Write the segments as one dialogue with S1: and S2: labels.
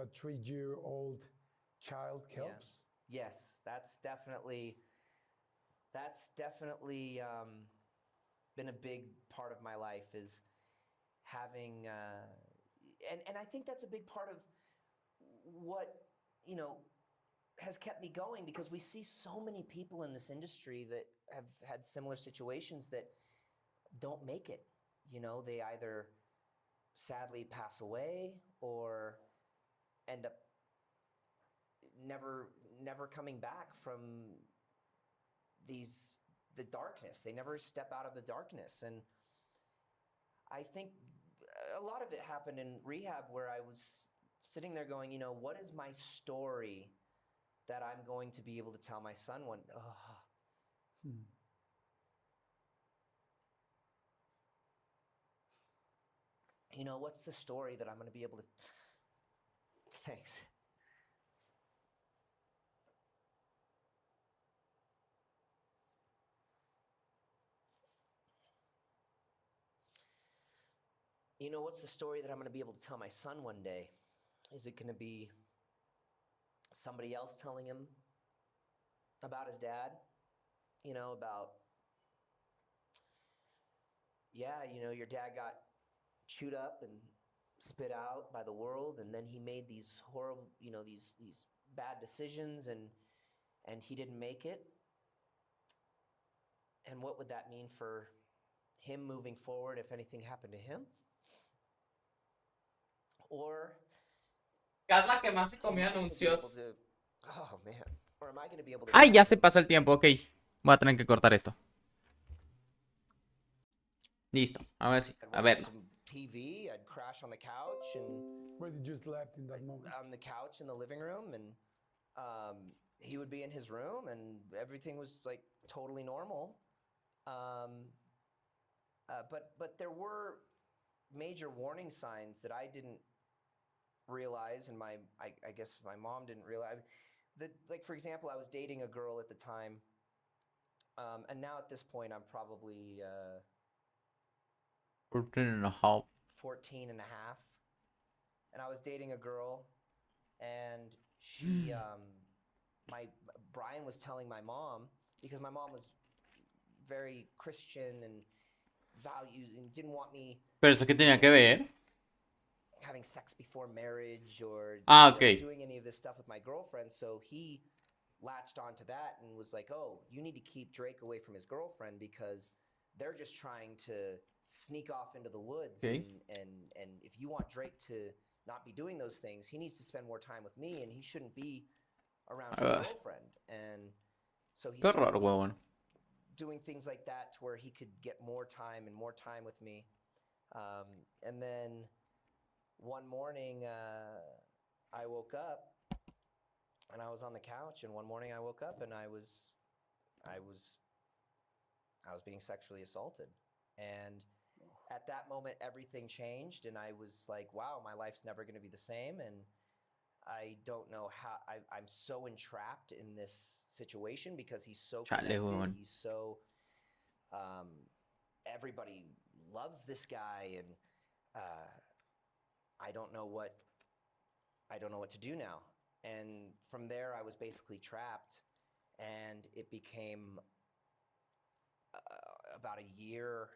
S1: a 3-year-old child helps.
S2: Yeah. Yes, that's definitely been a big part of my life is having and I think that's a big part of what you know has kept me going because we see so many people in this industry that have had similar situations that don't make it. They either sadly pass away or end up never coming back from the darkness. They never step out of the darkness. And I think a lot of it happened in rehab where I was sitting there going, what is my story that I'm going to be able to tell my son one?
S1: Hmm.
S2: What's the story that I'm going to be able to? Thanks. What's the story that I'm going to be able to tell my son one day? Is it going to be somebody else telling him about his dad? About, yeah, your dad got chewed up and spit out by the world, and then he made these horrible, these bad decisions, and he didn't make it. And what would that mean for him moving forward if anything happened to him? Or
S3: ¿Qué es la que más se
S2: am
S3: comió
S2: I going to be able
S3: anuncios?
S2: to? Oh man. Or am I going to be able to
S3: Ay, ya se
S2: tell
S3: pasó el tiempo, ok. Voy a tener que cortar esto. Listo, a ver si.
S2: I'd
S3: A
S2: watch
S3: ver.
S2: some TV, I'd crash on the couch and
S1: Where you just left in that moment.
S2: on the couch in the living room, and he would be in his room, and everything was like totally normal. But there were major warning signs that I didn't realize, and I guess my mom didn't realize. That, like, for example, I was dating a girl at the time, and now at this point I'm probably
S3: 14 and a half.
S2: 14 and a half, and I was dating a girl, and she Brian was telling my mom, because my mom was very Christian and values and didn't want me
S3: Pero eso qué tenía que ver.
S2: having sex before marriage or
S3: Ok.
S2: doing any of this stuff with my girlfriend. So he latched onto that and was like, oh, you need to keep Drake away from his girlfriend because they're just trying to sneak off into the woods.
S3: Okay.
S2: And if you want Drake to not be doing those things, he needs to spend more time with me and he shouldn't be around his girlfriend. And so he
S3: Qué
S2: started
S3: raro, huevón.
S2: doing things like that to where he could get more time with me. And then one morning I woke up and I was on the couch, and one morning I woke up and I was being sexually assaulted. And at that moment everything changed, and I was like, wow, my life's never going to be the same. And I don't know how I'm so entrapped in this situation because he's so connected. He's so everybody loves this guy, and I don't know what to do now. And from there I was basically trapped, and it became about a year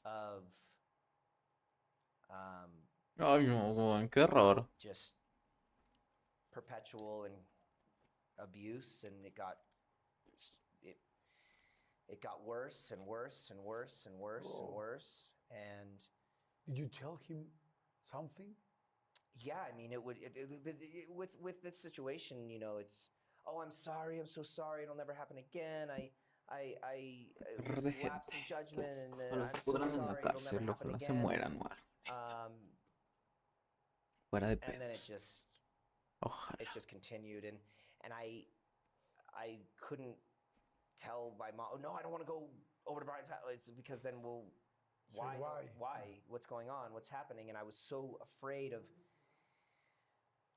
S2: of
S3: Ay, no, huevón, qué horror.
S2: just perpetual and abuse, and it got worse and worse and worse and worse and worse. And
S1: did you tell him something?
S2: Yeah, I mean, with this situation, it's, oh, I'm sorry, I'm so sorry, it'll never happen again. I was lapse in judgment, and I'm so sorry, it'll never happen
S3: Ojalá se
S2: again.
S3: mueran, fuera de
S2: And then
S3: pedos.
S2: it just continued, and I couldn't tell my mom, oh no, I don't want to go over to Brian's house. It's because then why? What's going on? What's happening? And I was so afraid of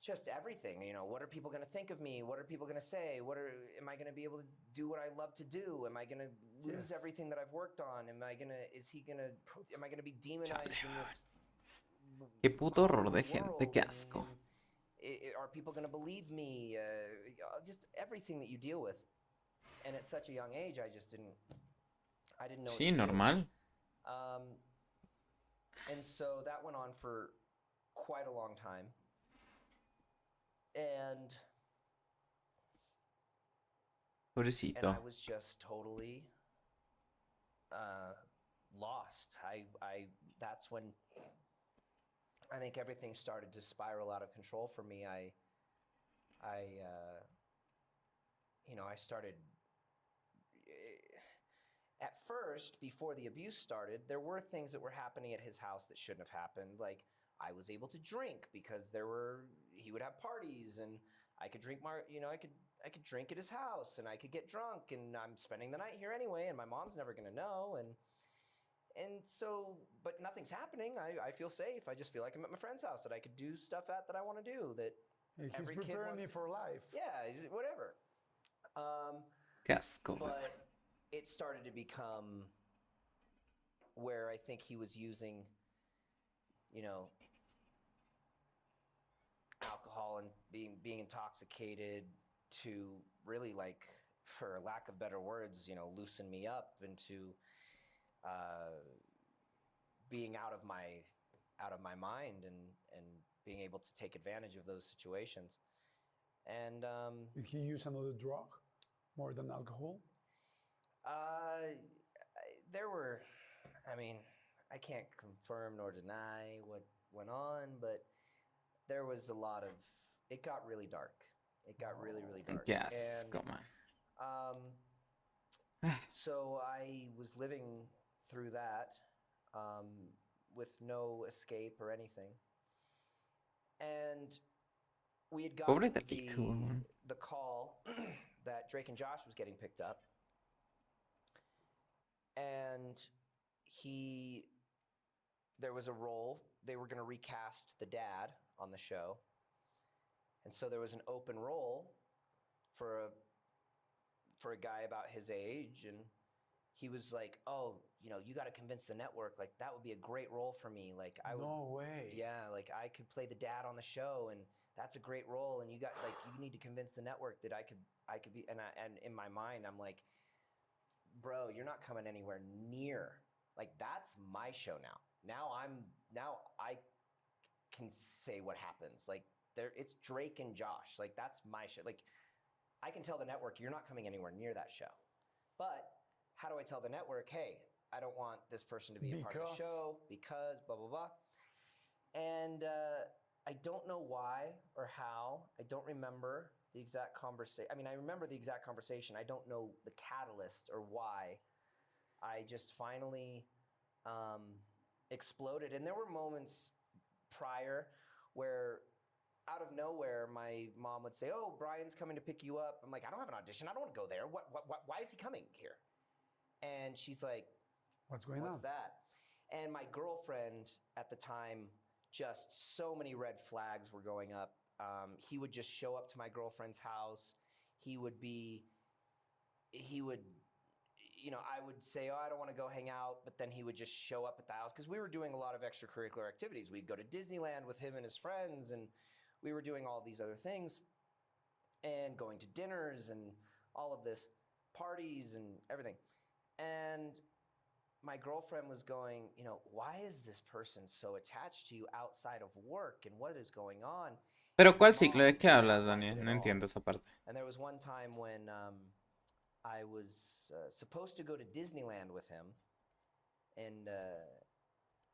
S2: just everything. What are people going to think of me? What are people going to say? Am I going to be able to do what I love to do? Am I going to lose everything that I've worked on? Am I going to be demonized in this
S3: Qué puto horror de
S2: horrible
S3: gente, qué
S2: world?
S3: asco.
S2: are people going to believe me? Just everything that you deal with. And at such a young age, I just didn't know what
S3: Sí,
S2: to do.
S3: normal.
S2: And so that went on for quite a long time. And
S3: Pobrecito.
S2: I was just totally lost. That's when I think everything started to spiral out of control for me. I started. At first, before the abuse started, there were things that were happening at his house that shouldn't have happened. Like I was able to drink because he would have parties and I could drink I could drink at his house and I could get drunk and I'm spending the night here anyway and my mom's never going to know and so but nothing's happening. I feel safe. I just feel like I'm at my friend's house that I could do stuff at that I want to do that
S1: He's
S2: every kid
S1: preparing me
S2: wants
S1: for life.
S2: yeah, whatever.
S3: Qué asco.
S2: But it started to become where I think he was using, alcohol and being intoxicated to really, like, for lack of better words, loosen me up into being out of my mind and being able to take advantage of those situations. And
S1: Did he use another drug more than alcohol?
S2: there were, I can't confirm nor deny what went on, but there was a lot of, it got really dark. It got really, really dark.
S3: Qué asco, man.
S2: So I was living through that with no escape or anything. And we had gotten
S3: Pobre de Rico, man.
S2: the call that Drake and Josh was getting picked up. And there was a role, they were going to recast the dad on the show. And so there was an open role for a guy about his age. And he was like, oh, you got to convince the network. Like, that would be a great role for me. Like,
S1: No way.
S2: Yeah, like I could play the dad on the show and that's a great role. And you need to convince the network that I could be, and in my mind, I'm like, bro, you're not coming anywhere near. Like, that's my show now. Now I can say what happens. Like, it's Drake and Josh. Like, that's my show. Like, I can tell the network, you're not coming anywhere near that show. But how do I tell the network, hey, I don't want this person to be a part of the show because blah, blah, blah. And I don't know why or how. I don't remember the exact conversation. I remember the exact conversation. I don't know the catalyst or why. I just finally exploded. And there were moments prior where out of nowhere, my mom would say, oh, Brian's coming to pick you up. I'm like, I don't have an audition. I don't want to go there. Why is he coming here? And she's like,
S1: What's going on?
S2: What's that? And my girlfriend at the time, just so many red flags were going up. He would just show up to my girlfriend's house. I would say, oh, I don't want to go hang out. But then he would just show up at the house because we were doing a lot of extracurricular activities. We'd go to Disneyland with him and his friends, and we were doing all these other things and going to dinners and all of this, parties and everything. And my girlfriend was going, why is this person so attached to you outside of work and what is going on?
S3: Pero ¿cuál ciclo? ¿De qué hablas, Daniel? No entiendo esa parte.
S2: And there was one time when I was supposed to go to Disneyland with him, and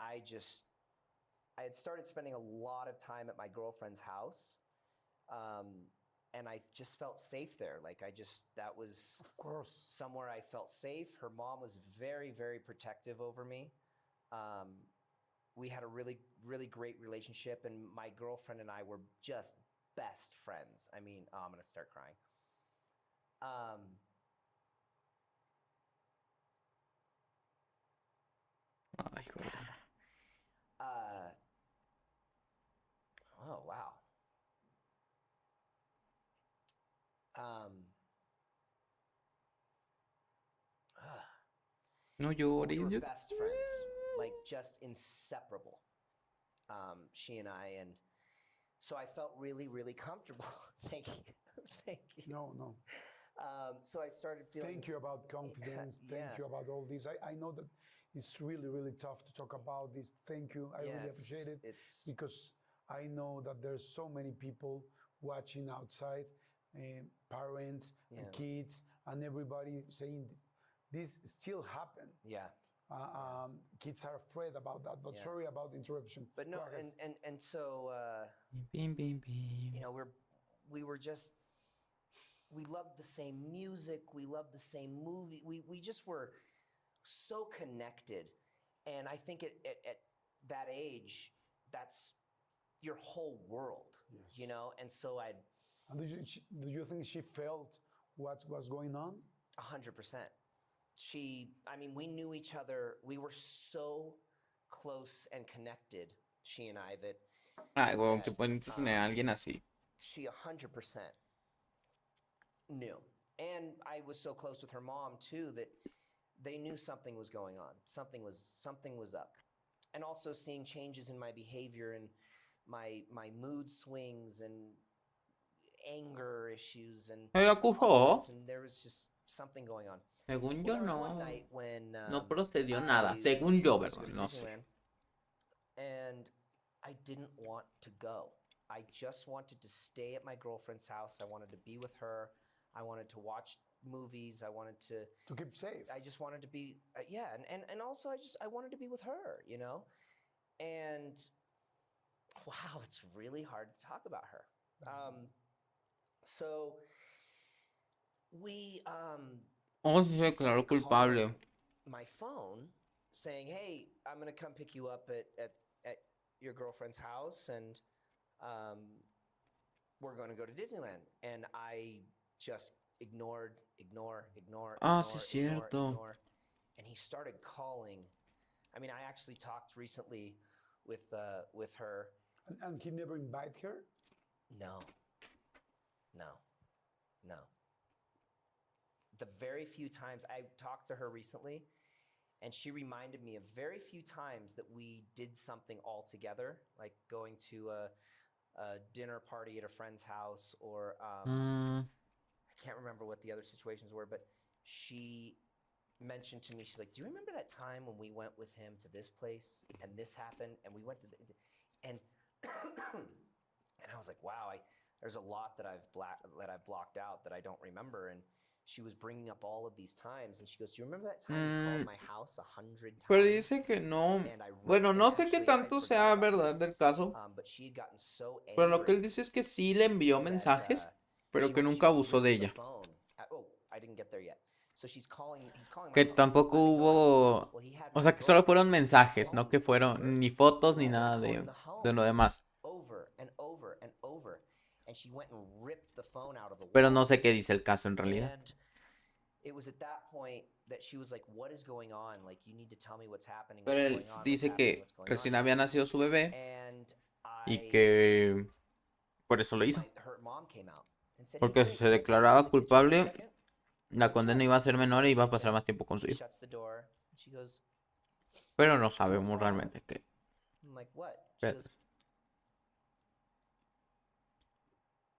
S2: I had started spending a lot of time at my girlfriend's house, and I just felt safe there. Like, that was
S1: Of course.
S2: somewhere I felt safe. Her mom was very, very protective over me. We had a really, really great relationship, and my girlfriend and I were just best friends. I'm going to start crying.
S3: Ay, joder.
S2: Oh, wow.
S3: No
S2: We
S3: llores.
S2: were
S3: yo-
S2: best friends, like just inseparable. She and I, and So I felt really, really comfortable. Thank you. Thank you.
S1: No.
S2: So I started feeling.
S1: Thank you about confidence. Thank
S2: Yeah.
S1: you about all this. I know that it's really, really tough to talk about this. Thank you. I
S2: Yeah,
S1: really
S2: it's-
S1: appreciate it
S2: it's-
S1: because I know that there's so many people watching outside, parents
S2: Yeah.
S1: and kids and everybody saying this still happen.
S2: Yeah.
S1: Kids are afraid about that, but
S2: Yeah.
S1: sorry about the interruption.
S2: But no,
S1: Go ahead.
S2: and so
S3: Bim, bim, bim.
S2: you know, we were just we loved the same music, we loved the same movie. We just were so connected, and I think at that age, that's your whole world.
S1: Yes.
S2: You know, and so I'd
S1: And do you think she felt what was going on?
S2: 100%. I mean, we knew each other. We were so close and connected, she and I, that
S3: Ay, huevón, que pueden tener a alguien así.
S2: she 100% knew. And I was so close with her mom too that they knew something was going on. Something was up. And also seeing changes in my behavior and my mood swings and anger issues and
S3: Me
S2: all
S3: acusó.
S2: this, and there was just something going on.
S3: Según
S2: Well,
S3: yo
S2: there was
S3: no.
S2: one night when
S3: No procedió
S2: I
S3: nada.
S2: was
S3: Según yo,
S2: supposed to go
S3: ¿verdad?
S2: to
S3: No sé.
S2: Disneyland, and I didn't want to go. I just wanted to stay at my girlfriend's house. I wanted to be with her. I wanted to watch movies. I wanted
S1: To keep safe.
S2: I just wanted to be yeah, and also I wanted to be with her, you know? And wow, it's really hard to talk about her. So we
S3: Oh, sí se declaró
S2: started
S3: culpable.
S2: calling my phone saying, "Hey, I'm gonna come pick you up at your girlfriend's house, and we're gonna go to Disneyland." And I just ignore.
S3: Ah, sí, cierto.
S2: And he started calling. I mean, I actually talked recently with her.
S1: And he never invited her?
S2: No. The very few times I talked to her recently, and she reminded me of very few times that we did something all together, like going to a dinner party at a friend's house, or I can't remember what the other situations were, but she mentioned to me, she's like, "Do you remember that time when we went with him to this place and this happened and we went to and and I was like, wow, there's a lot that I've blocked out that I don't remember." And she was bringing up all of these times, and she goes, "Do you remember that time you called my house 100 times?"
S3: Pero dice que no.
S2: And I
S3: Bueno,
S2: and
S3: no sé qué
S2: actually, I
S3: tanto
S2: forgot
S3: sea
S2: about
S3: verdad
S2: this,
S3: del caso.
S2: but she had gotten so angry.
S3: Pero lo que él dice es que sí le envió
S2: that,
S3: mensajes, pero
S2: she
S3: que
S2: went-
S3: nunca
S2: she
S3: abusó de
S2: ripped the
S3: ella.
S2: phone. Oh, I didn't get there yet. So he's calling
S3: Que
S2: my phone.
S3: tampoco
S2: I'm ignoring
S3: hubo.
S2: it. Well, he had
S3: O
S2: my
S3: sea, que solo fueron
S2: girlfriend's
S3: mensajes,
S2: phone
S3: no que
S2: number
S3: fueron ni fotos ni
S2: He started
S3: nada
S2: calling the home
S3: de lo demás.
S2: over and over and over, and she went and ripped the phone out of the wall.
S3: Pero no sé qué dice el caso en realidad.
S2: And it was at that point that she was like, "What is going on? Like, you need to tell me what's happening.
S3: Pero
S2: What's
S3: él
S2: going on? What's
S3: dice
S2: happening?
S3: que
S2: What's going
S3: recién
S2: on?"
S3: había nacido su bebé
S2: And
S3: y que por eso lo hizo.
S2: her mom came out and said,
S3: Porque
S2: "Hey,
S3: si
S2: can
S3: se
S2: I talk to you in
S3: declaraba
S2: the kitchen for a
S3: culpable,
S2: second?"
S3: la condena iba a ser menor y iba a pasar más tiempo con su
S2: She
S3: hijo.
S2: shuts the door. And she goes,
S3: Pero no
S2: "So what's
S3: sabemos
S2: going on?"
S3: realmente qué.
S2: I'm like, "What?" She
S3: Pero-
S2: goes,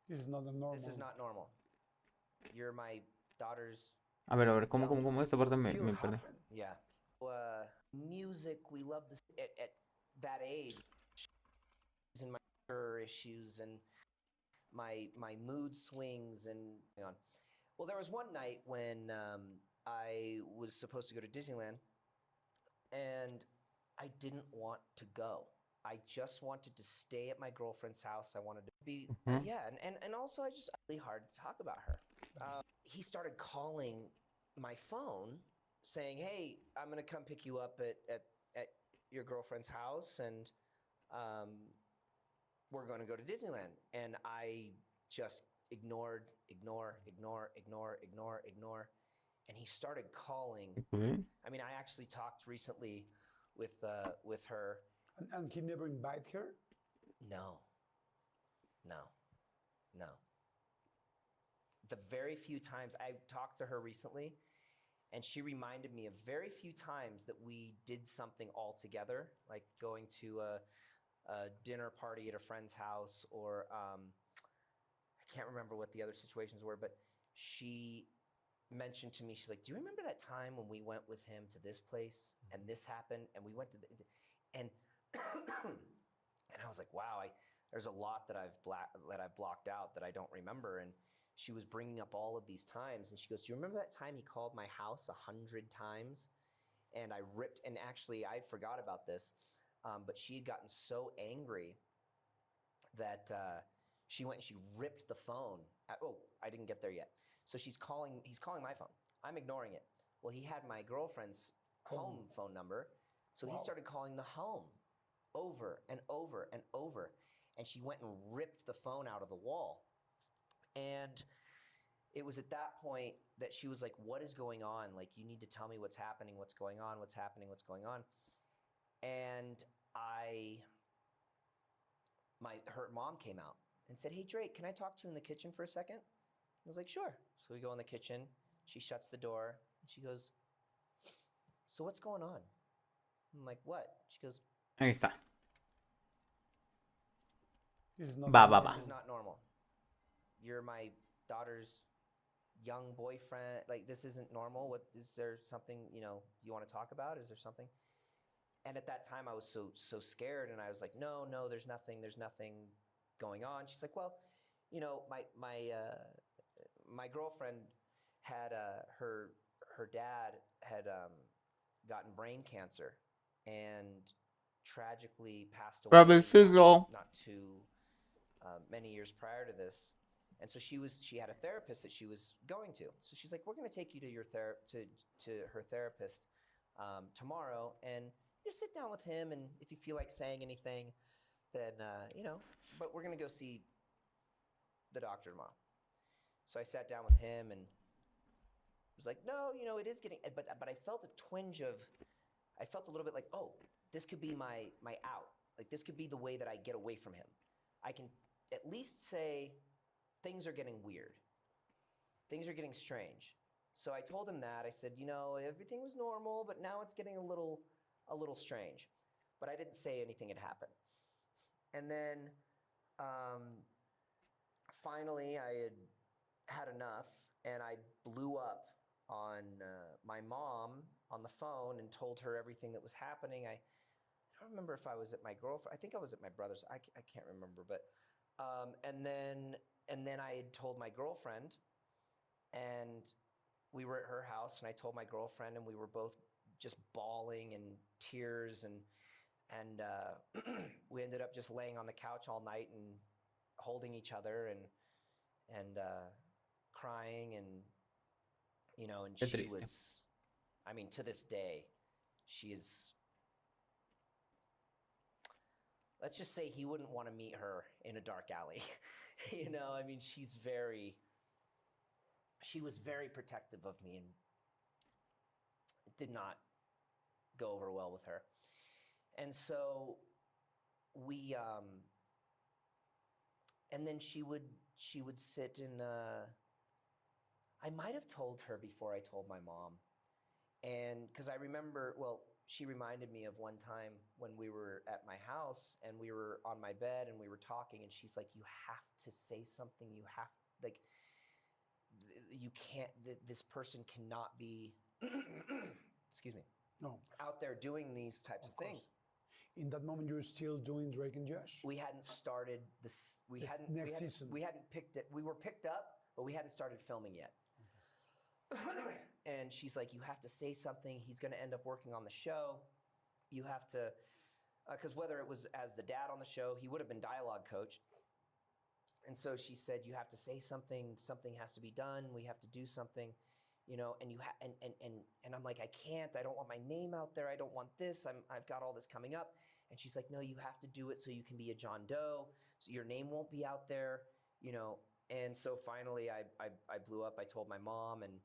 S1: This is not a normal.
S2: "This is not normal. You're my daughter's
S3: A ver, ¿cómo? Esta parte me
S1: Still
S3: perdí.
S1: happen.
S2: Yeah. Music, we love this at that age. And my anger issues and my mood swings and on. Well, there was one night when I was supposed to go to Disneyland, and I didn't want to go. I just wanted to stay at my girlfriend's house. I wanted to be yeah, and also I just really hard to talk about her. He started calling my phone saying, "Hey, I'm gonna come pick you up at your girlfriend's house, and we're gonna go to Disneyland." And I just ignored, and he started calling.
S3: Ok.
S2: I mean, I actually talked recently with her.
S1: And he never invited her?
S2: No. The very few times I talked to her recently, and she reminded me of very few times that we did something all together, like going to a dinner party at a friend's house, or I can't remember what the other situations were, but she mentioned to me, she's like, "Do you remember that time when we went with him to this place and this happened and we went to and and I was like, wow, there's a lot that I've blocked out that I don't remember." And she was bringing up all of these times, and she goes, "Do you remember that time he called my house 100 times?" And I ripped, and actually I forgot about this, but she had gotten so angry that she went and she ripped the phone. Oh, I didn't get there yet. So he's calling my phone. I'm ignoring it. Well, he had my girlfriend's home phone number, so he started calling the home over and over and over. And she went and ripped the phone out of the wall. And it was at that point that she was like, "What is going on? Like, you need to tell me what's happening, what's going on, what's happening, what's going on." And her mom came out and said, "Hey, Drake, can I talk to you in the kitchen for a second?" I was like, "Sure." So we go in the kitchen. She shuts the door and she goes, "So what's going on?" I'm like, "What?" She goes,
S3: Ahí está.
S1: This is not
S3: Va, va,
S1: normal.
S3: va.
S2: "This is not normal. You're my daughter's young boyfriend. Like, this isn't normal. What is there something, you want to talk about? Is there something?" And at that time I was so scared, and I was like, no, there's nothing going on. She's like, "Well, my girlfriend had her dad had gotten brain cancer and tragically passed away
S3: Suavecito.
S2: not too many years prior to this." And so she had a therapist that she was going to. So she's like, "We're going to take you to to her therapist tomorrow, and just sit down with him, and if you feel like saying anything, then but we're going to go see the doctor tomorrow." So I sat down with him and was like, "No, it is getting," but I felt I felt a little bit like, "Oh, this could be my out. Like, this could be the way that I get away from him. I can at least say things are getting weird. Things are getting strange." So I told him that. I said, "Everything was normal, but now it's getting a little strange." But I didn't say anything had happened. And then finally I had enough, and I blew up on my mom on the phone and told her everything that was happening. I don't remember if I was at my girlfriend. I think I was at my brother's. I can't remember, but and then I had told my girlfriend, and we were at her house, and I told my girlfriend, and we were both just bawling and tears, and we ended up just laying on the couch all night and holding each other and crying, and and
S3: Qué
S2: she
S3: triste.
S2: was, I mean, to this day, she is. Let's just say he wouldn't want to meet her in a dark alley. I mean, she was very protective of me, and it did not go over well with her. And so we and then she would sit in I might have told her before I told my mom. And because I remember, well, she reminded me of one time when we were at my house and we were on my bed and we were talking, and she's like, "You have to say something. You have, like, you can't, this person cannot be," excuse me,
S1: No,
S2: "out there doing these types of things."
S1: in that moment you're still doing Drake and Josh.
S2: We hadn't started this.
S1: Next season.
S2: We hadn't picked it. We were picked up, but we hadn't started filming yet. And she's like, "You have to say something. He's going to end up working on the show. You have to," because whether it was as the dad on the show, he would have been dialogue coach. And so she said, "You have to say something. Something has to be done. We have to do something, And and I'm like, "I can't. I don't want my name out there. I don't want this. I've got all this coming up." And she's like, "No, you have to do it so you can be a John Doe. So your name won't be out there, And so finally, I blew up. I told my mom, and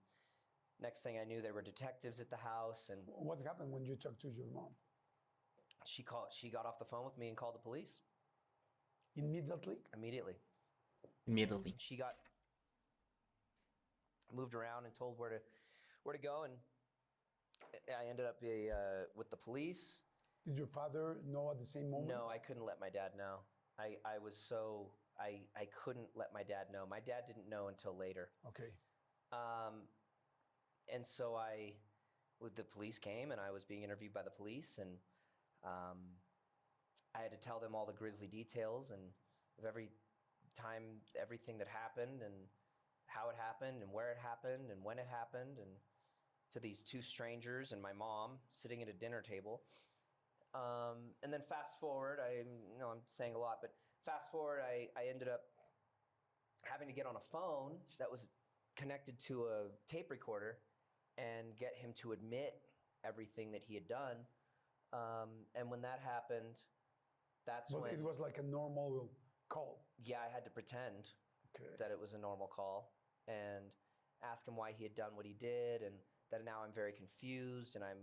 S2: next thing I knew, there were detectives at the house, and
S1: What happened when you talked to your mom?
S2: she got off the phone with me and called the police
S1: Immediately?
S2: immediately.
S3: Immediately.
S2: She got moved around and told where to go, and I ended up with the police.
S1: Did your father know at the same moment?
S2: No, I couldn't let my dad know. I was so I couldn't let my dad know. My dad didn't know until later.
S1: Okay.
S2: And so the police came, and I was being interviewed by the police, and I had to tell them all the grisly details and of everything that happened, and how it happened, and where it happened, and when it happened, and to these two strangers and my mom sitting at a dinner table. And then fast forward, I'm saying a lot, but fast forward, I ended up having to get on a phone that was connected to a tape recorder and get him to admit everything that he had done. And when that happened, that's
S1: But
S2: when
S1: it was like a normal call.
S2: I had to pretend
S1: Okay.
S2: that it was a normal call and ask him why he had done what he did, and that now I'm very confused and I'm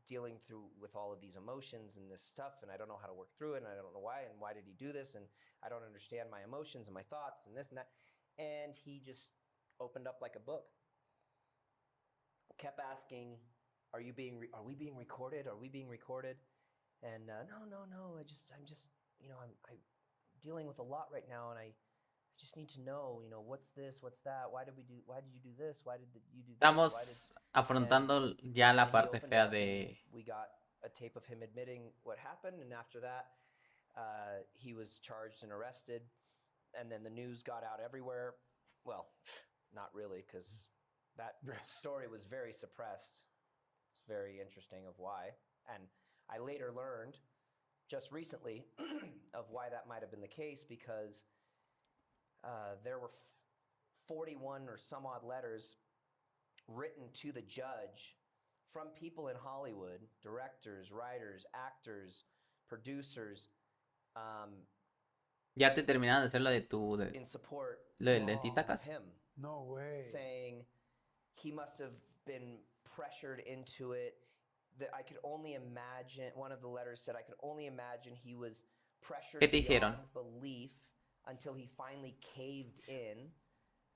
S2: dealing with all of these emotions and this stuff, and I don't know how to work through it, and I don't know why, and why did he do this, and I don't understand my emotions and my thoughts and this and that. And he just opened up like a book, kept asking, are we being recorded? Are we being recorded? And no, I'm just I'm dealing with a lot right now, and I just need to know, what's this, what's that, why did you do this, why did you do this,
S3: Estamos afrontando ya la
S2: and he
S3: parte
S2: opened
S3: fea
S2: up,
S3: de...
S2: and we got a tape of him admitting what happened, and after that, he was charged and arrested, and then the news got out everywhere. Well, not really, because that story was very suppressed. It's very interesting of why, and I later learned, just recently, of why that might have been the case, because there were 41 or some odd letters written to the judge from people in Hollywood, directors, writers, actors, producers,
S3: ¿Ya te terminaron de hacer lo de tu...
S2: in support
S3: lo del dentista
S2: of
S3: casi?
S2: him,
S1: No way.
S2: saying he must have been pressured into it. That I could only imagine, one of the letters said, I could only imagine he was pressured
S3: ¿Qué te
S2: beyond
S3: hicieron?
S2: belief until he finally caved in.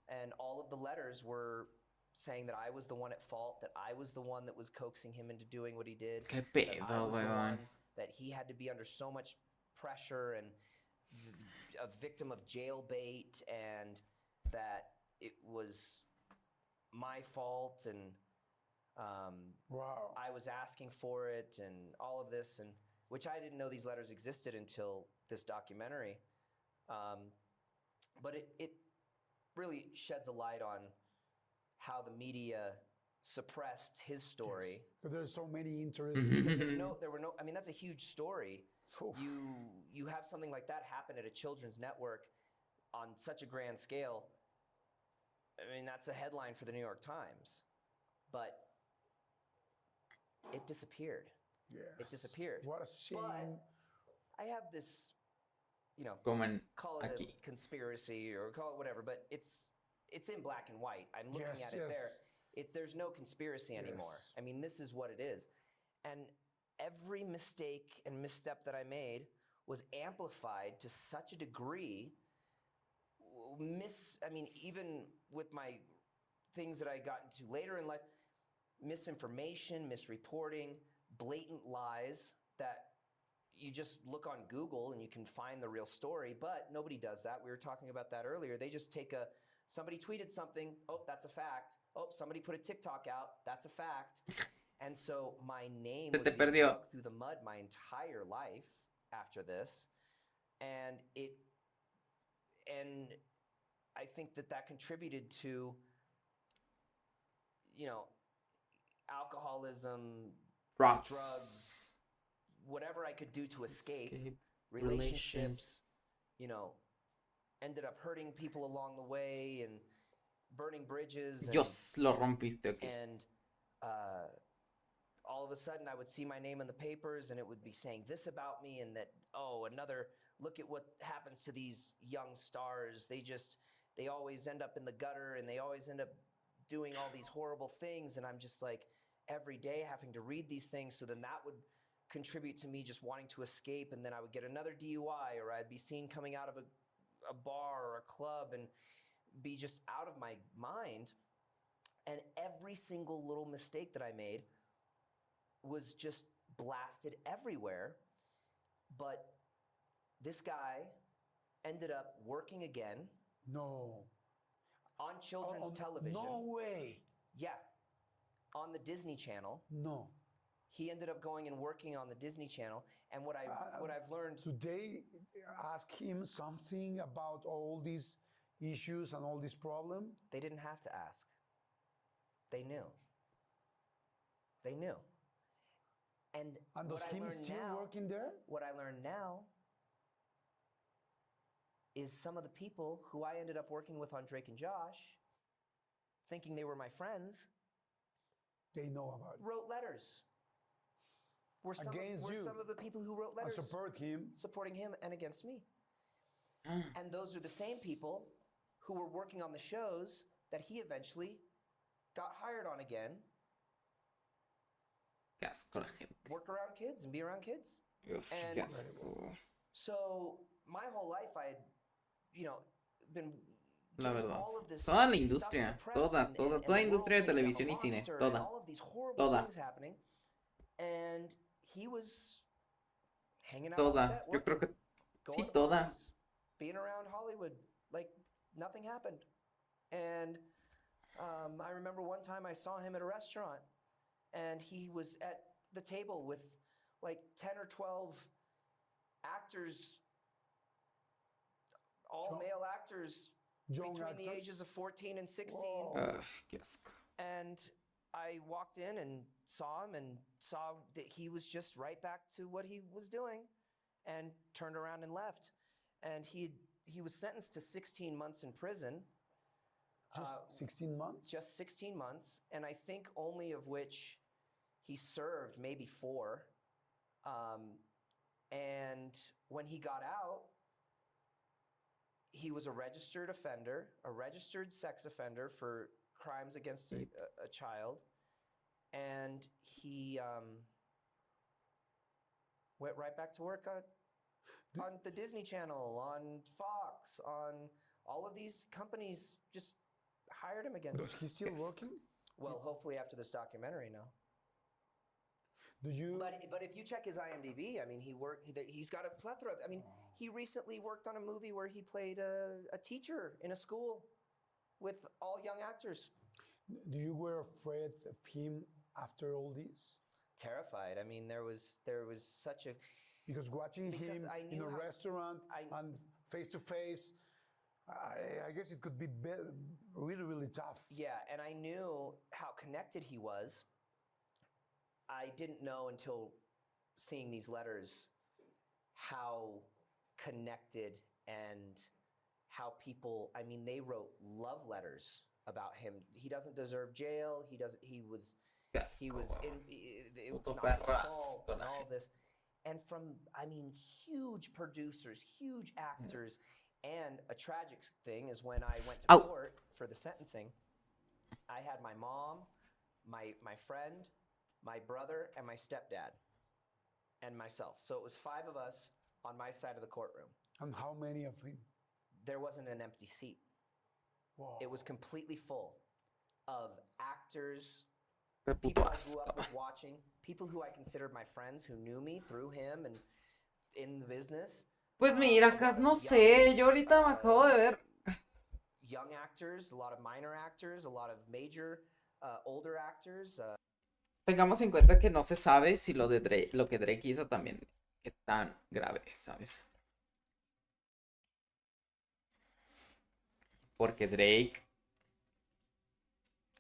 S2: And all of the letters were saying that I was the one at fault, that I was the one that was coaxing him into doing what he did.
S3: ¿Qué
S2: That I
S3: pedo,
S2: was the
S3: weón?
S2: one, that he had to be under so much pressure and a victim of jailbait, and that it was my fault, and
S1: Wow.
S2: I was asking for it, and all of this, and which I didn't know these letters existed until this documentary. But it really sheds a light on how the media suppressed his story.
S1: But there's so many interests.
S2: Because there were no, I mean, that's a huge story.
S1: Oof.
S2: You have something like that happen at a children's network on such a grand scale. I mean, that's a headline for the New York Times, but it disappeared.
S1: Yes.
S2: It disappeared.
S1: What a shame.
S2: But I have this,
S3: Como en
S2: call it
S3: aquí.
S2: a conspiracy or call it whatever, but it's in black and white. I'm looking
S1: Yes,
S2: at it there.
S1: yes.
S2: There's no conspiracy anymore.
S1: Yes.
S2: I mean, this is what it is. And every mistake and misstep that I made was amplified to such a degree. Even with my things that I got into later in life, misinformation, misreporting, blatant lies that you just look on Google and you can find the real story, but nobody does that. We were talking about that earlier. They just take somebody tweeted something, oh, that's a fact. Oh, somebody put a TikTok out, that's a fact. And so my name
S3: Se
S2: was
S3: te
S2: being
S3: perdió.
S2: dragged through the mud my entire life after this. And I think that contributed to, alcoholism, drugs, whatever I could do to escape, relationships, ended up hurting people along the way and burning bridges. And,
S3: Dios, lo rompiste, ok.
S2: and all of a sudden I would see my name in the papers and it would be saying this about me, and that, look at what happens to these young stars. They always end up in the gutter, and they always end up doing all these horrible things. And I'm just like, every day having to read these things. So then that would contribute to me just wanting to escape. And then I would get another DUI, or I'd be seen coming out of a bar or a club and be just out of my mind. And every single little mistake that I made was just blasted everywhere. But this guy ended up working again
S1: No.
S2: on children's television.
S1: No way.
S2: Yeah, on the Disney Channel.
S1: No.
S2: He ended up going and working on the Disney Channel. And what I've learned,
S1: Do they ask him something about all these issues and all this problem?
S2: they didn't have to ask. They knew. They knew. And
S1: And does
S2: what I
S1: him
S2: learned
S1: still
S2: now,
S1: working there?
S2: what I learned now is some of the people who I ended up working with on Drake and Josh, thinking they were my friends,
S1: They know about it.
S2: wrote letters. Were some,
S1: Against
S2: were
S1: you.
S2: some of the people who wrote
S1: And
S2: letters
S1: support him.
S2: supporting him and against me.
S3: Mm,
S2: And those are the same people who were working on the shows that he eventually got hired on again,
S3: qué asco la gente.
S2: work around kids and be around kids.
S3: Uf,
S2: And-
S3: qué asco.
S2: So my whole life I had, been
S3: La
S2: getting
S3: verdad.
S2: all of this
S3: Toda la
S2: stuff in the
S3: industria,
S2: press
S3: toda,
S2: and
S3: toda,
S2: the
S3: toda
S2: world
S3: industria de
S2: thinking I'm a
S3: televisión y cine,
S2: monster and
S3: toda,
S2: all of these horrible
S3: toda.
S2: things happening. And he was hanging out on
S3: Toda.
S2: set,
S3: Yo creo
S2: working,
S3: que sí,
S2: going to
S3: toda.
S2: parties, being around Hollywood like nothing happened. And I remember one time I saw him at a restaurant, and he was at the table with like 10 or 12 actors, all
S1: Young-
S2: male actors
S1: Young
S2: between the
S1: actors?
S2: ages of 14 and 16.
S1: Whoa.
S3: Uf, qué asco.
S2: And I walked in and saw him and saw that he was just right back to what he was doing, and turned around and left. And he was sentenced to 16 months in prison.
S1: Just 16 months?
S2: Just 16 months, and I think only of which he served maybe 4. And when he got out, he was a registered offender, a registered sex offender for crimes against a child. And he went right back to work on the Disney Channel, on Fox, on all of these companies just hired him again.
S1: Does he still
S3: Yes.
S1: working?
S2: Well, hopefully after this documentary, no.
S1: Do you?
S2: But if you check his IMDb, I mean, he's got a plethora. I mean, he recently worked on a movie where he played a teacher in a school with all young actors.
S1: Do you were afraid of him after all this?
S2: Terrified. I mean, there was such a
S1: Because watching
S2: Because
S1: him
S2: I
S1: in
S2: knew
S1: a
S2: how-
S1: restaurant
S2: I-
S1: and face to face, I guess it could be really, really tough.
S2: yeah, and I knew how connected he was. I didn't know until seeing these letters how connected and how people, I mean, they wrote love letters about him. He doesn't deserve jail. He doesn't, he was
S3: Qué asco.
S2: it's
S3: Puto
S2: not his
S3: perrazo,
S2: fault and
S3: la
S2: all
S3: gente.
S2: this. And from, I mean, huge producers, huge actors. And a tragic thing is when I went to
S3: Ow.
S2: court for the sentencing, I had my mom, my friend, my brother, and my stepdad, and myself. So it was 5 of us on my side of the courtroom.
S1: And how many of him?
S2: There wasn't an empty seat.
S1: Wow.
S2: It was completely full of actors,
S3: Qué
S2: people
S3: puto
S2: I grew
S3: asco.
S2: up with watching, people who I considered my friends who knew me through him and in the business.
S3: Pues mira, Cas, no sé, yo ahorita me acabo de ver.
S2: Young actors, a lot of minor actors, a lot of major, older actors.
S3: Tengamos en cuenta que no se sabe si lo de Drake, lo que Drake hizo también, qué tan grave es, ¿sabes? Porque Drake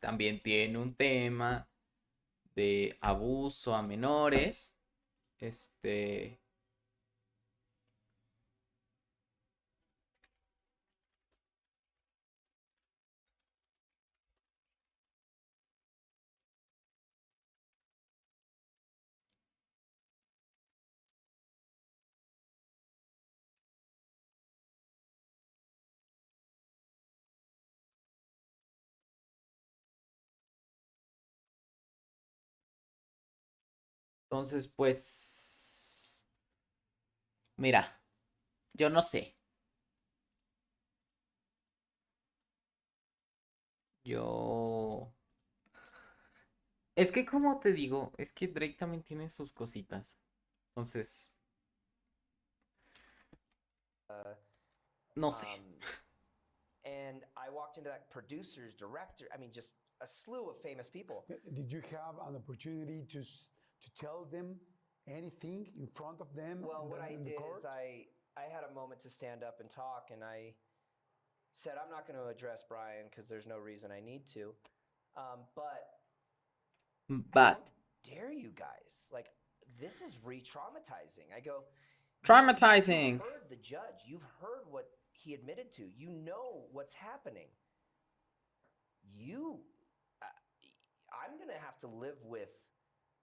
S3: también tiene un tema de abuso a menores. Entonces, pues, mira, yo no sé. Es que como te digo, es que Drake también tiene sus cositas. Entonces, no sé.
S2: And I walked into that producers, director, I mean, just a slew of famous people.
S1: Did you have an opportunity to tell them anything in front of them?
S2: Well, what I
S1: in the
S2: did
S1: court?
S2: is I had a moment to stand up and talk, and I said, I'm not going to address Brian because there's no reason I need to. But
S3: But
S2: how dare you guys? Like, this is re-traumatizing. I go,
S3: traumatizing.
S2: You've heard the judge. You've heard what he admitted to. You know what's happening. I'm going to have to live with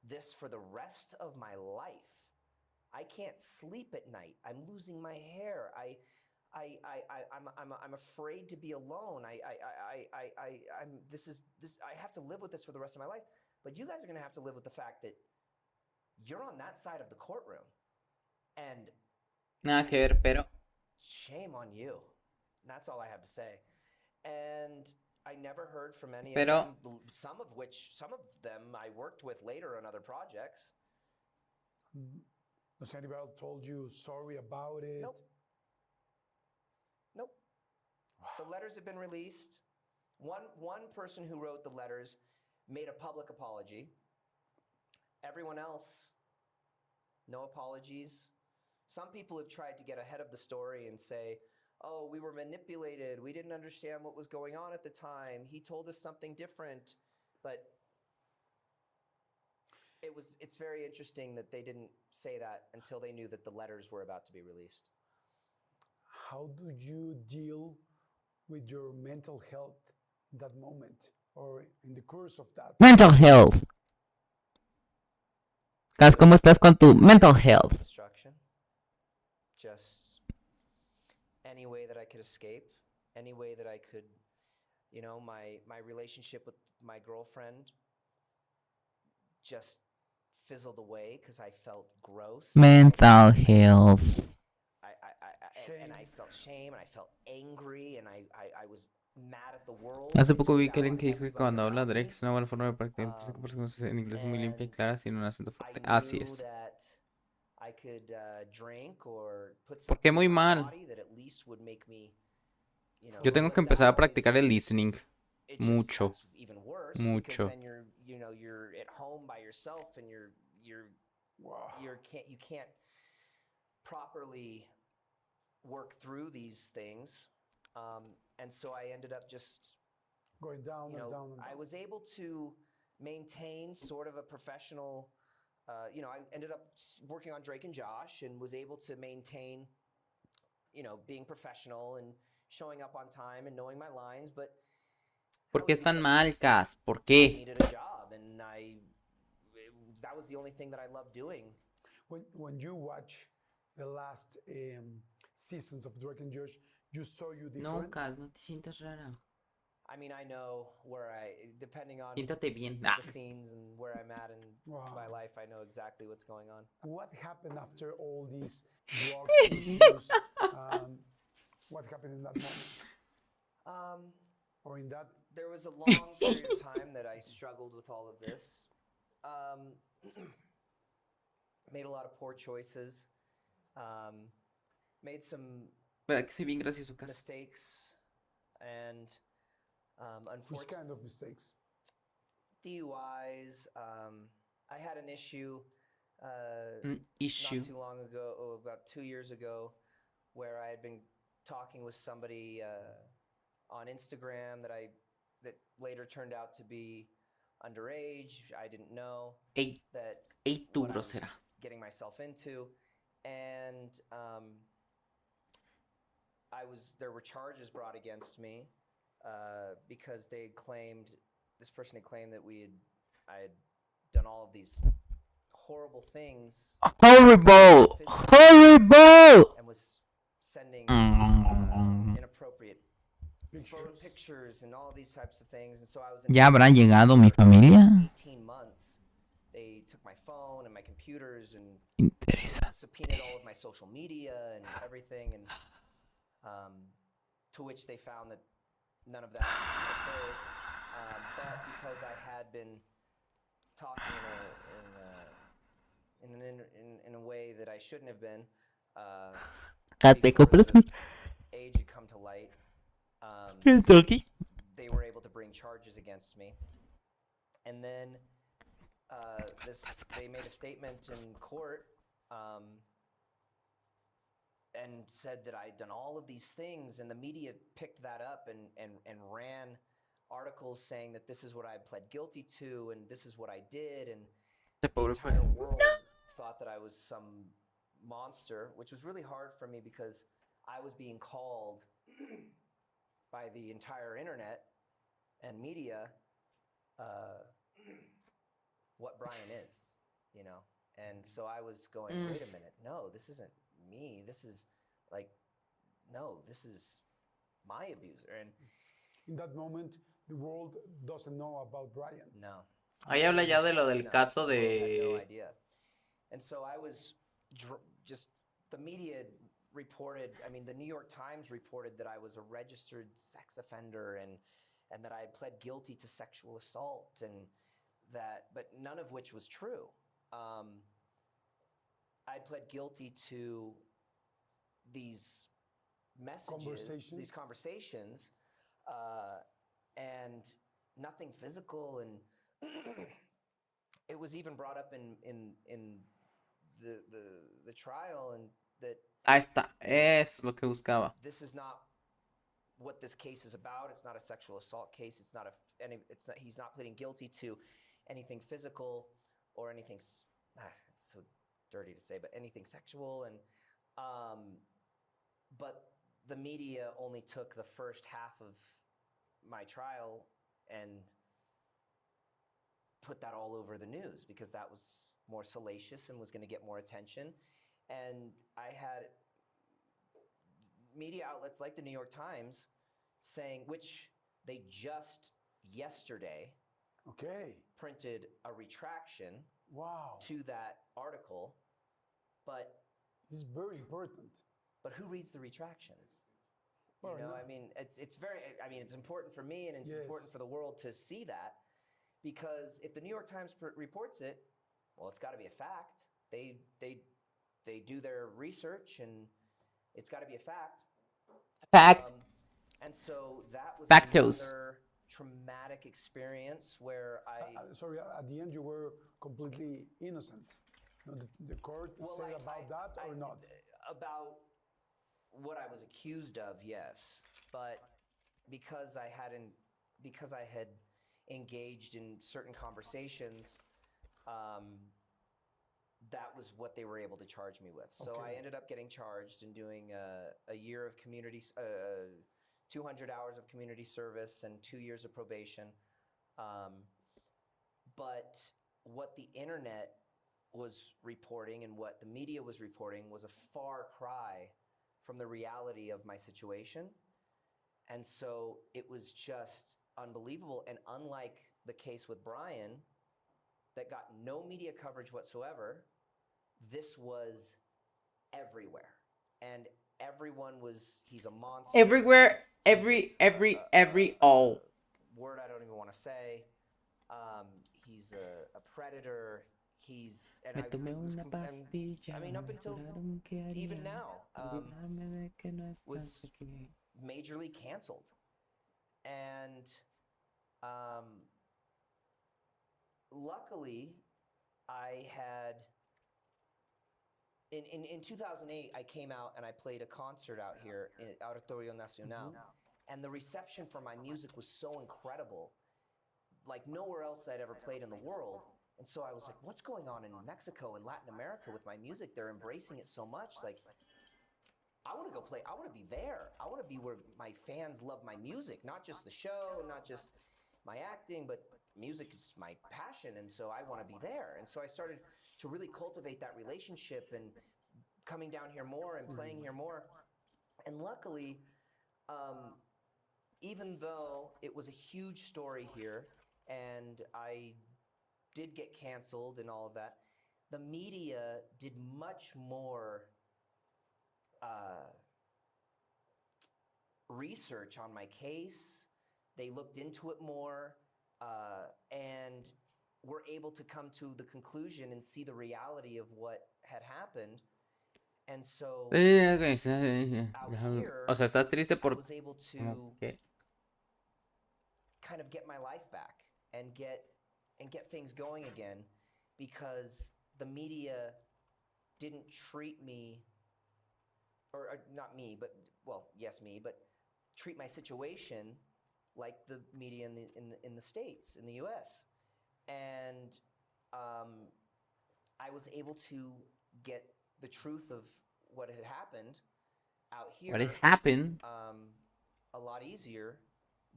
S2: this for the rest of my life. I can't sleep at night. I'm losing my hair. I'm afraid to be alone. I have to live with this for the rest of my life. But you guys are going to have to live with the fact that you're on that side of the courtroom. And
S3: Nada que ver, pero
S2: shame on you. And that's all I have to say. And I never heard from any
S3: Pero-
S2: of them, some of them I worked with later on other projects.
S1: Has anybody told you sorry about it?
S2: Nope. Nope. The letters have been released. One person who wrote the letters made a public apology. Everyone else, no apologies. Some people have tried to get ahead of the story and say, oh, we were manipulated. We didn't understand what was going on at the time. He told us something different. But it's very interesting that they didn't say that until they knew that the letters were about to be released.
S1: How do you deal with your mental health in that moment or in the course of that?
S4: Mental health. Gas, ¿cómo estás con tu mental health?
S2: Destruction. Just any way that I could escape, any way that I could, my relationship with my girlfriend just fizzled away because I felt gross.
S4: Mental health.
S2: And I felt shame and I felt angry and I was mad at the world.
S3: Hace poco vi que alguien que dijo que cuando habla Drake es una buena forma de practicar el físico porque en inglés muy limpia y clara sin un acento fuerte. Así es.
S2: I could drink or put
S3: ¿Por qué
S2: something
S3: muy
S2: in my
S3: mal?
S2: body that at least would make me,
S3: Yo tengo que
S2: but
S3: empezar a
S2: that
S3: practicar el
S2: is-
S3: listening.
S2: it just-
S3: Mucho.
S2: that's even worse
S3: Mucho.
S2: because then you're at home by yourself and
S1: Wow.
S2: you can't properly work through these things. And so I ended up just,
S1: Going down and down and down.
S2: I was able to maintain sort of a professional, I ended up working on Drake and Josh and was able to maintain, being professional and showing up on time and knowing my lines, but
S3: ¿Por qué es tan
S2: because
S3: mal, Cas? ¿Por
S2: I
S3: qué?
S2: needed a job and that was the only thing that I loved doing.
S1: When you watch the last seasons of Drake and Josh, you saw you
S3: No,
S1: different.
S3: Cas, no te sientas rara.
S2: I mean, I know where depending on
S3: Siéntate bien. Ah.
S2: the scenes and where I'm at in
S1: Wow.
S2: my life, I know exactly what's going on.
S1: What happened after all these drugs issues? What happened in that moment? Or in that?
S2: There was a long period of time that I struggled with all of this. Made a lot of poor choices. Made some
S3: ¿Verdad que soy bien gracioso, Cas?
S2: mistakes. And
S1: Which
S2: unfortunately,
S1: kind of mistakes?
S2: DUIs. I had an issue
S3: Issue.
S2: not too long ago, about 2 years ago, where I had been talking with somebody on Instagram that later turned out to be underage. I didn't know
S3: Ey,
S2: that
S3: ey, tú,
S2: what I was
S3: grosera.
S2: getting myself into, and there were charges brought against me because this person had claimed that I had done all of these horrible things
S4: Horrible! Horrible!
S2: and was sending inappropriate pictures and all these types of things, and so I was in
S4: ¿Ya habrá
S2: prison
S4: llegado
S2: for
S4: mi familia?
S2: 18 months. They took my phone and my computers and
S4: Interesante.
S2: subpoenaed all of my social media and everything, and to which they found that none of that had occurred. But because I had been talking in a way that I shouldn't have been.
S4: Cateco,
S2: Before the age had come to light,
S4: Kentucky.
S2: they were able to bring charges against me. And then they made a statement in court and said that I'd done all of these things, and the media picked that up and ran articles saying that this is what I pled guilty to and this is what I did, and
S3: Este
S2: the
S3: pobre
S2: entire
S3: perro.
S2: world thought that I was some monster, which was really hard for me because I was being called by the entire internet and media what Brian is, you know? And so I was going, wait a minute, no, this isn't me. This is like, no, this is my abuser. And
S1: In that moment, the world doesn't know about Brian.
S2: no.
S3: Ahí habla ya de lo del
S2: No,
S3: caso
S2: the world had no
S3: de...
S2: idea. And so I was just, the media reported, I mean, the New York Times reported that I was a registered sex offender and that I had pled guilty to sexual assault and that, but none of which was true. I pled guilty to these messages, these conversations, and nothing physical, and it was even brought up in the trial, and that
S3: Ahí está, es lo que buscaba.
S2: this is not what this case is about. It's not a sexual assault case. It's not he's not pleading guilty to anything physical or anything. It's so dirty to say, but anything sexual, and but the media only took the first half of my trial and put that all over the news because that was more salacious and was going to get more attention. And I had media outlets like the New York Times saying, which they just yesterday printed a retraction to that article, but
S1: it's very important.
S2: But who reads the retractions?
S1: Well,
S2: you know,
S1: no.
S2: I mean, it's very, I mean, it's important for me and it's important for the world to see that, because if the New York Times reports it, well, it's got to be a fact. They do their research and it's got to be a fact.
S4: Fact.
S2: And so that was
S4: Factos.
S2: another traumatic experience where
S1: Sorry, at the end you were completely innocent. No, the court said about that or not?
S2: About what I was accused of, yes, but because I had engaged in certain conversations, that was what they were able to charge me with. So I ended up getting charged and doing a year of community, 200 hours of community service and 2 years of probation. But what the internet was reporting and what the media was reporting was a far cry from the reality of my situation. And so it was just unbelievable. And unlike the case with Brian, that got no media coverage whatsoever, this was everywhere. And everyone was, he's a monster.
S3: Everywhere, all.
S2: Word I don't even want to say. He's a predator. He's, and
S4: Me
S2: I
S4: tomé
S2: was,
S4: una pastilla.
S2: I mean, up until
S4: juraron que haría
S2: even now,
S4: olvidarme de que no estás
S2: was
S4: aquí.
S2: majorly canceled. And luckily, I had, in 2008, I came out and I played a concert out here at Auditorio Nacional. And the reception for my music was so incredible, like nowhere else I'd ever played in the world. And so I was like, what's going on in Mexico and Latin America with my music? They're embracing it so much. Like, I want to go play. I want to be there. I want to be where my fans love my music, not just the show, not just my acting, but music is my passion. And so I want to be there. And so I started to really cultivate that relationship and coming down here more and playing here more. And luckily, even though it was a huge story here and I did get canceled and all of that, the media did much more research on my case. They looked into it more. And were able to come to the conclusion and see the reality of what had happened. And so
S3: O sea, estás triste
S2: I
S3: por
S2: was able
S3: como
S2: to
S3: que
S2: kind of get my life back and get things going again, because the media didn't treat me, or not me, but well, yes, me, but treat my situation like the media in the States, in the U.S. And I was able to get the truth of what had happened out here.
S3: what happened.
S2: A lot easier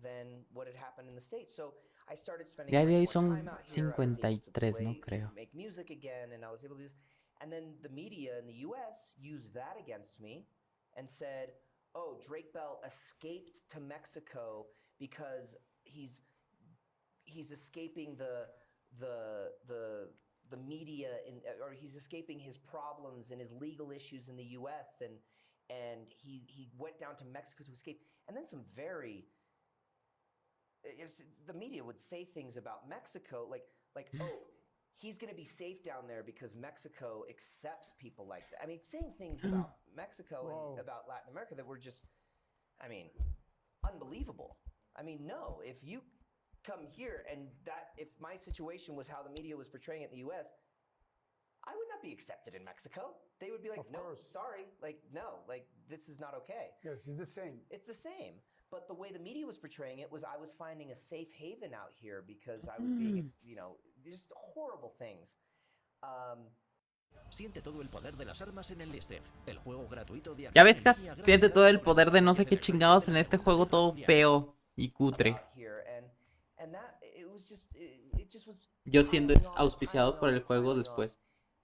S2: than what had happened in the States. So I started spending
S3: Ya de hoy
S2: much more
S3: son
S2: time out here. I was able to
S3: 53, ¿no?
S2: play,
S3: Creo.
S2: make music again, and I was able to do this. And then the media in the U.S. used that against me and said, "Oh, Drake Bell escaped to Mexico because he's escaping the media or he's escaping his problems and his legal issues in the U.S. and he went down to Mexico to escape." And then some very the media would say things about Mexico like oh, he's going to be safe down there because Mexico accepts people like that. I mean, saying things about Mexico
S1: Whoa.
S2: and about Latin America that were just, I mean, unbelievable. I mean, no, if you come here and if my situation was how the media was portraying it in the U.S., I would not be accepted in Mexico. They would be like,
S1: Of
S2: "No,
S1: course.
S2: sorry, like, no, like, this is not okay."
S1: Yes, it's the same.
S2: It's the same. But the way the media was portraying it was I was finding a safe haven out here because I was being, just horrible things.
S5: Siente todo el poder de las armas en Enlisted, el juego gratuito de
S3: Ya
S5: acción
S3: ves,
S5: en
S3: Cas,
S5: línea gratis
S3: siente
S5: para
S3: todo el
S5: sobre
S3: poder de no sé
S5: en
S3: qué
S5: el
S3: chingados
S5: perfil
S3: en
S5: de
S3: este
S5: la
S3: juego
S5: comunidad
S3: todo
S5: mundial.
S3: feo y cutre.
S2: Out here and that it was just it just was
S3: Yo siendo
S2: piling on,
S3: auspiciado
S2: piling
S3: por
S2: on,
S3: el juego
S2: piling on.
S3: después.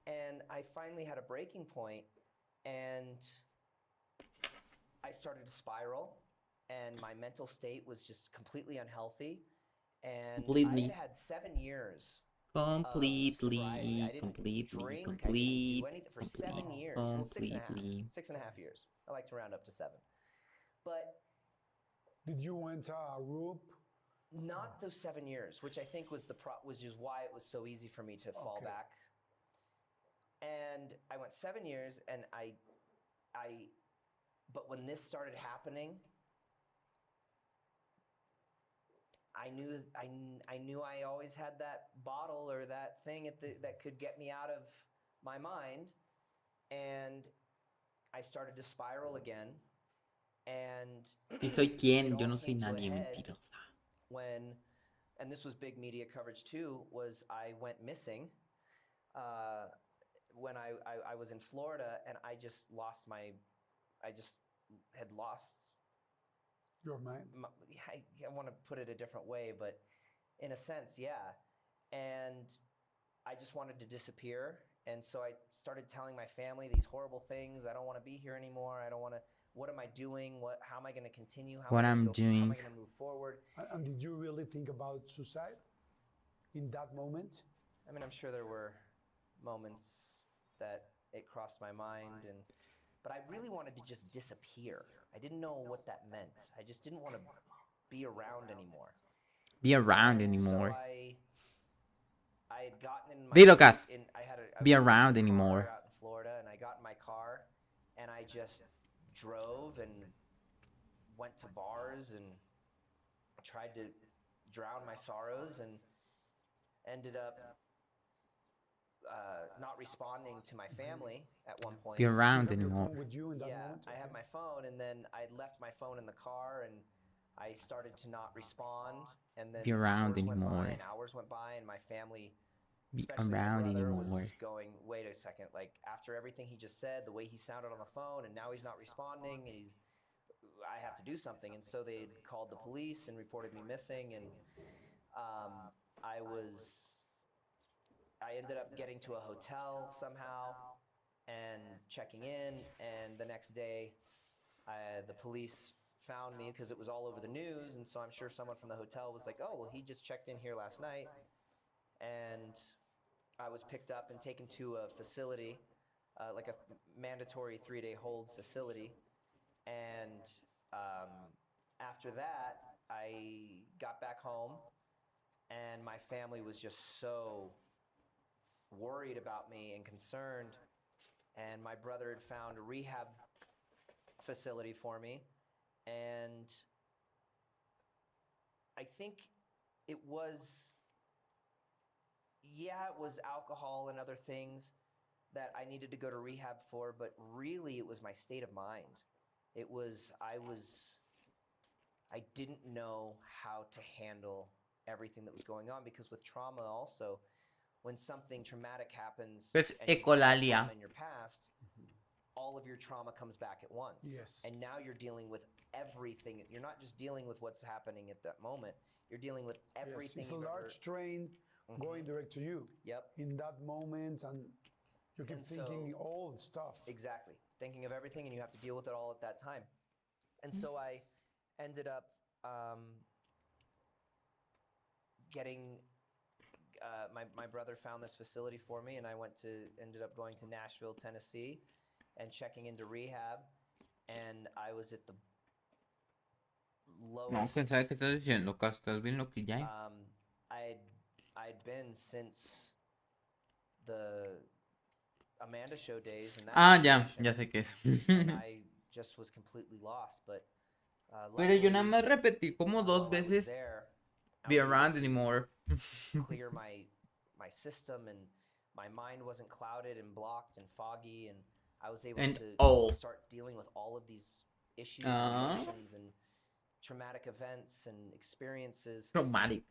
S2: And I finally had a breaking point and I started to spiral and my mental state was just completely unhealthy and
S3: Completely.
S2: I had 7 years of sobriety. I didn't drink, I didn't do anything for 7 years. Well, 6.5 years. I like to round up to 7. But
S1: Did you enter a group?
S2: not those 7 years, which I think was was just why it was so easy for me to fall
S1: Okay.
S2: back. And I went 7 years, and but when this started happening, I knew I always had that bottle or that thing that could get me out of my mind, and I started to spiral again. And
S3: ¿Y soy
S2: it
S3: quién?
S2: all
S3: Yo no soy
S2: came to a
S3: nadie
S2: head
S3: mentirosa.
S2: when, and this was big media coverage too, was I went missing when I was in Florida, and I just had lost
S1: Your mind?
S2: I want to put it a different way, but in a sense, yeah. And I just wanted to disappear. And so I started telling my family these horrible things. I don't want to be here anymore. I don't want to, what am I doing? How am I going to continue? How
S3: What
S2: am I
S3: I'm
S2: gonna go, how am
S3: doing.
S2: I going to move forward?
S1: And did you really think about suicide in that moment?
S2: I mean, I'm sure there were moments that it crossed my mind, but I really wanted to just disappear. I didn't know what that meant. I just didn't want to be around anymore.
S3: Be around
S2: And
S3: anymore.
S2: So I had gotten in my
S3: Dilo, Cas.
S2: I
S3: Be
S2: rented a
S3: around
S2: car
S3: anymore.
S2: out in Florida, and I got in my car, and I just drove and went to bars and tried to drown my sorrows, and ended up not responding to my family at one point.
S3: Be around
S1: You have your
S3: anymore.
S1: phone with you in that
S2: Yeah,
S1: moment?
S2: I had my phone, and then I left my phone in the car, and I started to not respond, and then
S3: Be around
S2: hours went by,
S3: anymore.
S2: and hours went by, and my family,
S3: Be
S2: especially my
S3: around
S2: brother,
S3: anymore.
S2: was going, "Wait a second, like, after everything he just said, the way he sounded on the phone, and now he's not responding, and I have to do something." And so they called the police and reported me missing, and I ended up getting to a hotel somehow and checking in, and the next day the police found me because it was all over the news, and so I'm sure someone from the hotel was like, "Oh, well, he just checked in here last night," and I was picked up and taken to a facility, like a mandatory 3-day hold facility, and after that, I got back home, and my family was just so worried about me and concerned. And my brother had found a rehab facility for me, and I think it was, yeah, it was alcohol and other things that I needed to go to rehab for, but really it was my state of mind. It was, I didn't know how to handle everything that was going on, because with trauma also, when something traumatic happens
S3: Pues
S2: and you've had
S3: ecolalia.
S2: trauma in your past, all of your trauma comes back at once.
S1: Yes.
S2: And now you're dealing with everything. You're not just dealing with what's happening at that moment. You're dealing with
S1: Yes,
S2: everything.
S1: it's a
S2: you've ever-
S1: large train going direct to you
S2: Yep.
S1: in that moment, and you keep
S2: And
S1: thinking
S2: so-
S1: all the stuff.
S2: Exactly. Thinking of everything, and you have to deal with it all at that time. And so I ended up getting, my brother found this facility for me, and I ended up going to Nashville, Tennessee, and checking into rehab. And I was at the
S3: No,
S2: lowest.
S3: quién sabe qué estás diciendo, Cas, estás bien loquilla.
S2: I'd been since the Amanda Show days, and that
S3: Ah, ya,
S2: situation,
S3: ya sé qué es.
S2: and I just was completely lost. But
S3: Pero yo nada
S2: luckily,
S3: más repetí como
S2: while
S3: dos
S2: I was
S3: veces
S2: there, I
S3: Be
S2: was able
S3: Around
S2: to
S3: Anymore.
S2: clear my system, and my mind wasn't clouded and blocked and foggy, and I was able
S3: And
S2: to
S3: old.
S2: start dealing with all of these issues
S3: Ah.
S2: and emotions and traumatic events and experiences
S3: Traumatic.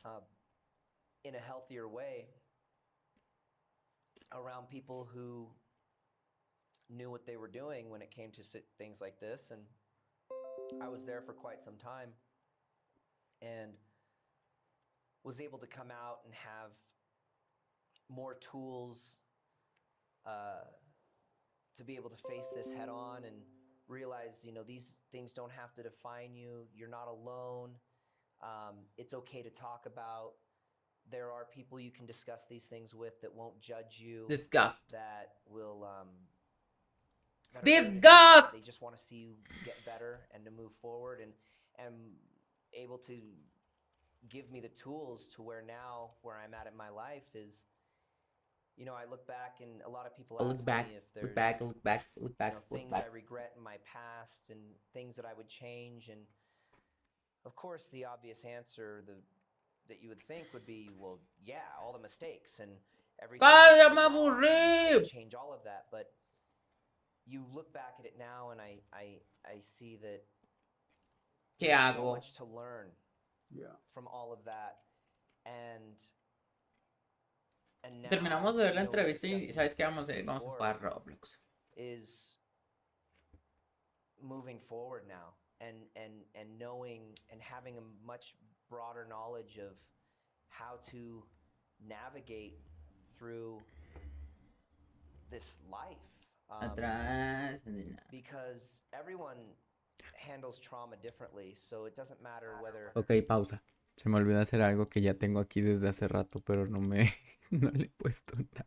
S2: in a healthier way, around people who knew what they were doing when it came to things like this. And I was there for quite some time, and was able to come out and have more tools to be able to face this head on, and realize, these things don't have to define you. You're not alone. It's okay to talk about. There are people you can discuss these things with that won't judge you,
S3: Disgust.
S2: that will that are there to help.
S3: Disgust!
S2: They just want to see you get better and to move forward, and able to give me the tools to where I'm at in my life is, I look back, and a lot of people
S3: I
S2: ask
S3: look back,
S2: me if there's
S3: look back, look back, look back, look
S2: things
S3: back.
S2: I regret in my past and things that I would change. And of course, the obvious answer that you would think would be, well, yeah, all the mistakes and everything.
S3: ¡Cállate,
S2: that
S3: me
S2: went wrong, and I would
S3: aburrí!
S2: change all of that. But you look back at it now, and I see that
S3: ¿Qué
S2: there's so
S3: hago?
S2: much to learn
S1: Yeah.
S2: from all of that. And now,
S3: Terminamos de ver la
S2: we were
S3: entrevista y
S2: discussing
S3: ¿sabes qué vamos a
S2: this
S3: hacer? Vamos a
S2: before,
S3: jugar Roblox.
S2: is moving forward now, and knowing and having a much broader knowledge of how to navigate through this life,
S3: Atrás.
S2: because everyone handles trauma differently, so it doesn't matter whether
S3: Ok, pausa. Se me olvidó hacer algo que ya tengo aquí desde hace rato, pero no no le he puesto nada.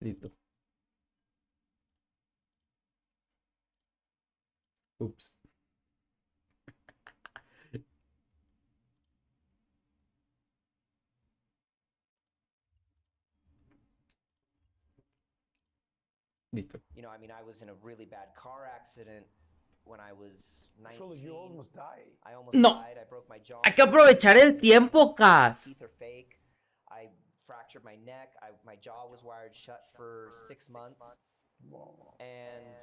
S3: Listo. Ups. Listo.
S2: I was in a really bad car accident when I was 19.
S1: Actually, you almost died.
S2: I almost
S3: No.
S2: died. I broke my jaw.
S3: Hay que aprovechar el tiempo, Cas.
S2: Teeth are fake. I fractured my neck. My jaw was wired shut for 6 months.
S1: Wow.
S2: And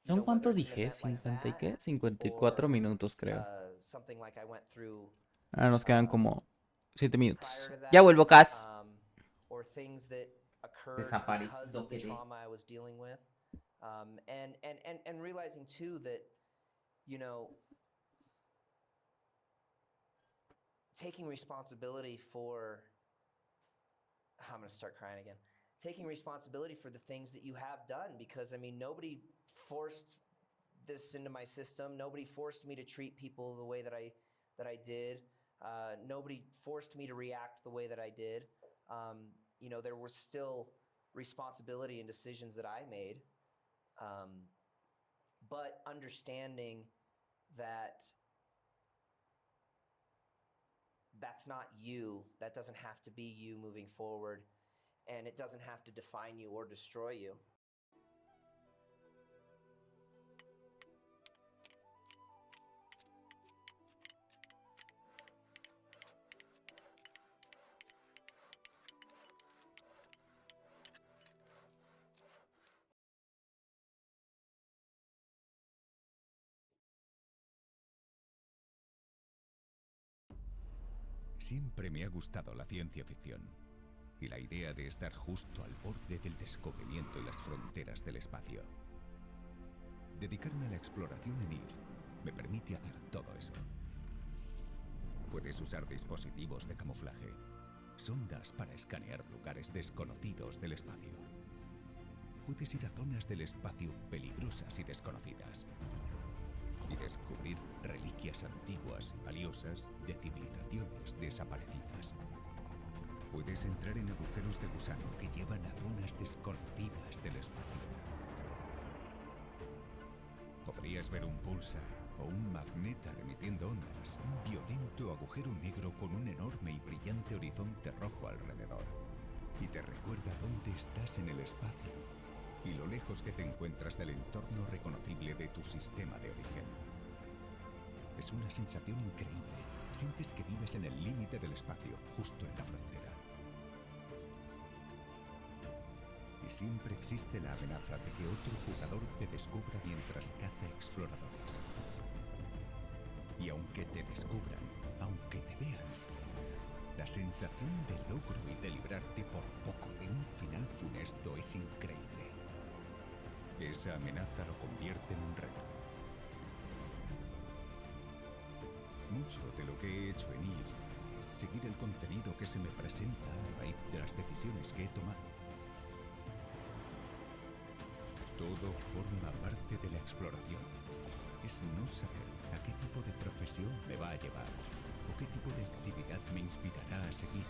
S3: ¿Son
S2: whether
S3: cuánto
S2: it's an
S3: dije?
S2: event like
S3: ¿50 y
S2: that,
S3: qué? 54
S2: or,
S3: minutos, creo.
S2: something like I went through
S3: Ahora nos quedan como 7 minutos.
S2: prior to that,
S3: Ya vuelvo, Cas.
S2: or things that occurred
S3: Desaparecido
S2: because of the
S3: quedé.
S2: trauma I was dealing with, and realizing too that taking responsibility for, I'm going to start crying again. Taking responsibility for the things that you have done, because nobody forced this into my system. Nobody forced me to treat people the way that I did. Nobody forced me to react the way that I did. There was still responsibility and decisions that I made. But understanding that that's not you. That doesn't have to be you moving forward, and it doesn't have to define you or destroy you.
S6: Siempre me ha gustado la ciencia ficción y la idea de estar justo al borde del descubrimiento y las fronteras del espacio. Dedicarme a la exploración en Eve me permite hacer todo eso. Puedes usar dispositivos de camuflaje, sondas para escanear lugares desconocidos del espacio. Puedes ir a zonas del espacio peligrosas y desconocidas y descubrir reliquias antiguas y valiosas de civilizaciones desaparecidas. Puedes entrar en agujeros de gusano que llevan a zonas desconocidas del espacio. Podrías ver un pulsar o un magnetar emitiendo ondas, un violento agujero negro con un enorme y brillante horizonte rojo alrededor. Y te recuerda dónde estás en el espacio y lo lejos que te encuentras del entorno reconocible de tu sistema de origen. Es una sensación increíble. Sientes que vives en el límite del espacio, justo en la frontera. Y siempre existe la amenaza de que otro jugador te descubra mientras caza exploradores. Y aunque te descubran, aunque te vean, la sensación de logro y de librarte por poco de un final funesto es increíble. Esa amenaza lo convierte en un reto. Mucho de lo que he hecho en Eve es seguir el contenido que se me presenta a raíz de las decisiones que he tomado. Todo forma parte de la exploración. Es no saber a qué tipo de profesión me va a llevar o qué tipo de actividad me inspirará a seguir.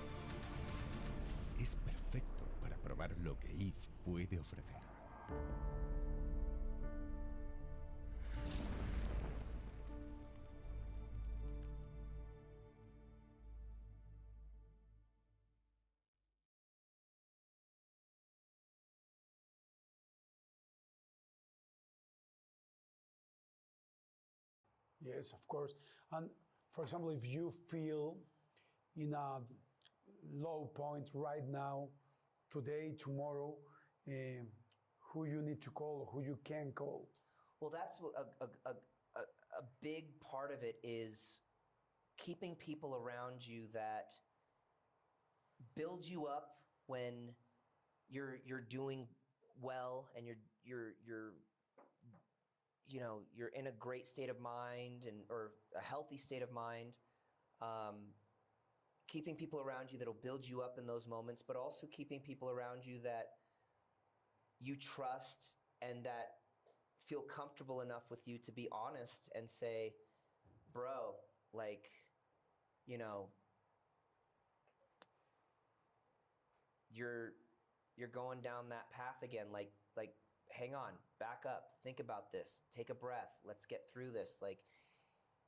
S6: Es perfecto para probar lo que Eve puede ofrecer.
S1: Yes, of course. And for example, if you feel in a low point right now, today, tomorrow, who you need to call, who you can call.
S2: Well, that's a big part of it is keeping people around you that build you up when you're doing well and you're you're in a great state of mind or a healthy state of mind. Keeping people around you that'll build you up in those moments, but also keeping people around you that you trust and that feel comfortable enough with you to be honest and say, bro, like, you know, you're going down that path again. Like, hang on, back up, think about this, take a breath, let's get through this. Like,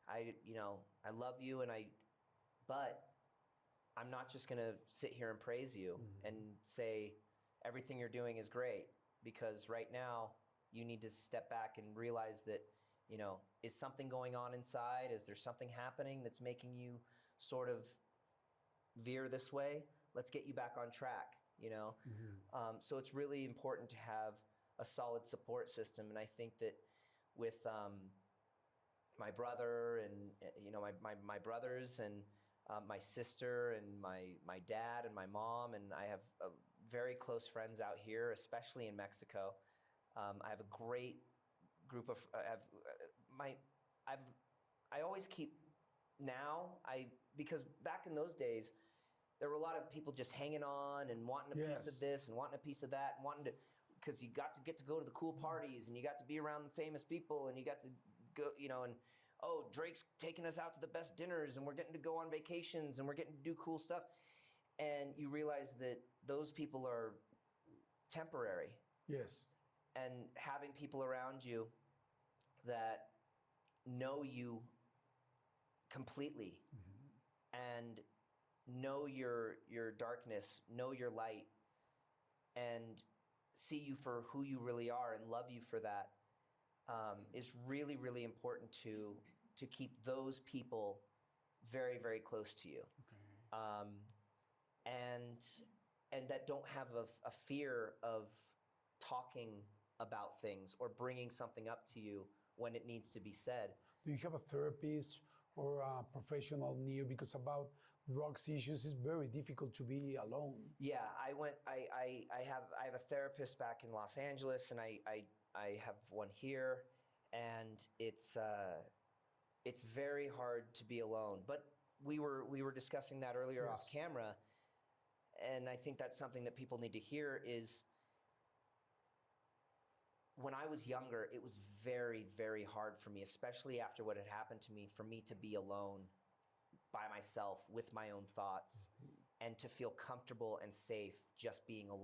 S2: I love you but I'm not just gonna sit here and praise you and say everything you're doing is great, because right now you need to step back and realize that, is something going on inside? Is there something happening that's making you sort of veer this way? Let's get you back on track, So it's really important to have a solid support system. And I think that with my brother and, my brothers and my sister and my dad and my mom, and I have very close friends out here, especially in Mexico. I have a great group of, I always keep because back in those days, there were a lot of people just hanging on and wanting a piece of this and wanting a piece of that, and because you got to get to go to the cool parties and you got to be around the famous people and you got to go, and oh, Drake's taking us out to the best dinners and we're getting to go on vacations and we're getting to do cool stuff. And you realize that those people are temporary.
S1: Yes.
S2: And having people around you that know you completely and know your darkness, know your light, and see you for who you really are and love you for that, is really, really important to keep those people very, very close to you.
S1: Okay.
S2: And that don't have a fear of talking about things or bringing something up to you when it needs to be said.
S1: Do you have a therapist or a professional near? Because about drugs issues, it's very difficult to be alone.
S2: Yeah, I have a therapist back in Los Angeles, and I have one here, and it's very hard to be alone. But we were discussing that earlier off
S1: Yes.
S2: camera, and I think that's something that people need to hear is when I was younger, it was very, very hard for me, especially after what had happened to me, for me to be alone by myself with my own thoughts and to feel comfortable and safe just being alone.